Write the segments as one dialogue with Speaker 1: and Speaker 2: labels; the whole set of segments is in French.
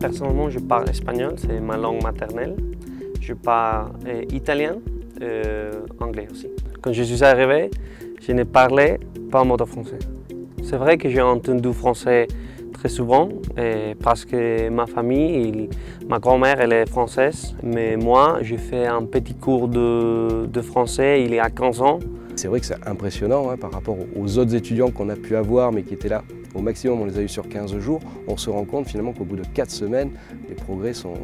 Speaker 1: Personnellement, je parle espagnol, c'est ma langue maternelle. Je parle italien, anglais aussi. Quand je suis arrivé, je ne parlais pas un mot de français. C'est vrai que j'ai entendu français très souvent parce que ma famille, ma grand-mère, elle est française, mais moi, j'ai fait un petit cours de français il y a 15 ans.
Speaker 2: C'est vrai que c'est impressionnant par rapport aux autres étudiants qu'on a pu avoir mais qui étaient là au maximum, on les a eu sur 15 jours. On se rend compte finalement qu'au bout de 4 semaines, les progrès sont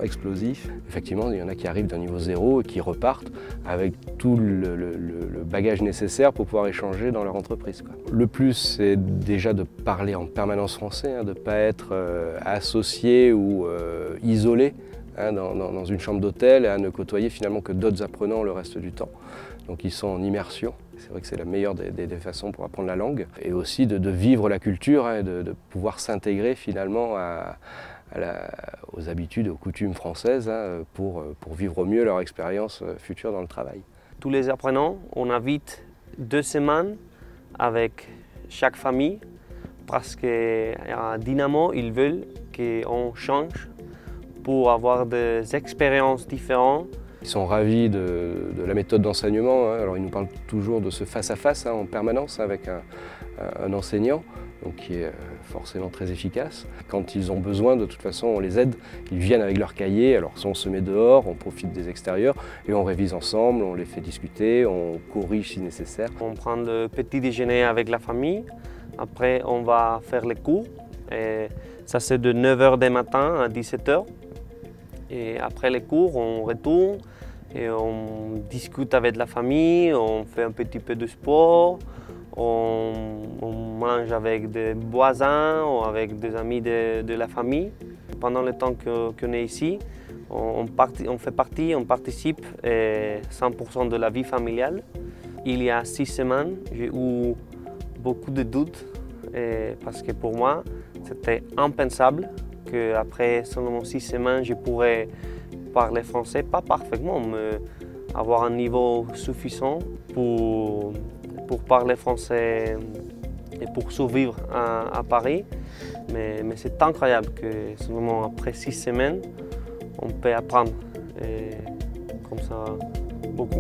Speaker 2: explosifs. Effectivement, il y en a qui arrivent d'un niveau 0 et qui repartent avec tout le bagage nécessaire pour pouvoir échanger dans leur entreprise, quoi. Le plus, c'est déjà de parler en permanence français, de ne pas être associé ou isolé dans une chambre d'hôtel et à ne côtoyer finalement que d'autres apprenants le reste du temps. Donc ils sont en immersion. C'est vrai que c'est la meilleure des façons pour apprendre la langue. Et aussi de vivre la culture, de pouvoir s'intégrer finalement aux habitudes et aux coutumes françaises pour vivre au mieux leur expérience future dans le travail.
Speaker 1: Tous les apprenants, on invite 2 semaines avec chaque famille parce qu'à Dynamo, ils veulent qu'on change pour avoir des expériences différentes.
Speaker 2: Ils sont ravis de la méthode d'enseignement. Alors ils nous parlent toujours de ce face-à-face en permanence avec un enseignant, donc qui est forcément très efficace. Quand ils ont besoin, de toute façon, on les aide. Ils viennent avec leur cahier. Alors soit on se met dehors, on profite des extérieurs et on révise ensemble, on les fait discuter, on corrige si nécessaire.
Speaker 1: On prend le petit déjeuner avec la famille. Après, on va faire les cours. Et ça, c'est de 9 h du matin à 17 h. Et après les cours, on retourne et on discute avec la famille, on fait un petit peu de sport, on mange avec des voisins ou avec des amis de la famille. Pendant le temps qu'on est ici, on participe à 100% de la vie familiale. Il y a 6 semaines, j'ai eu beaucoup de doutes parce que pour moi, c'était impensable qu'après seulement 6 semaines, je pourrais parler français, pas parfaitement, mais avoir un niveau suffisant pour parler français et pour survivre à Paris. Mais c'est incroyable que seulement après 6 semaines, on peut apprendre comme ça beaucoup.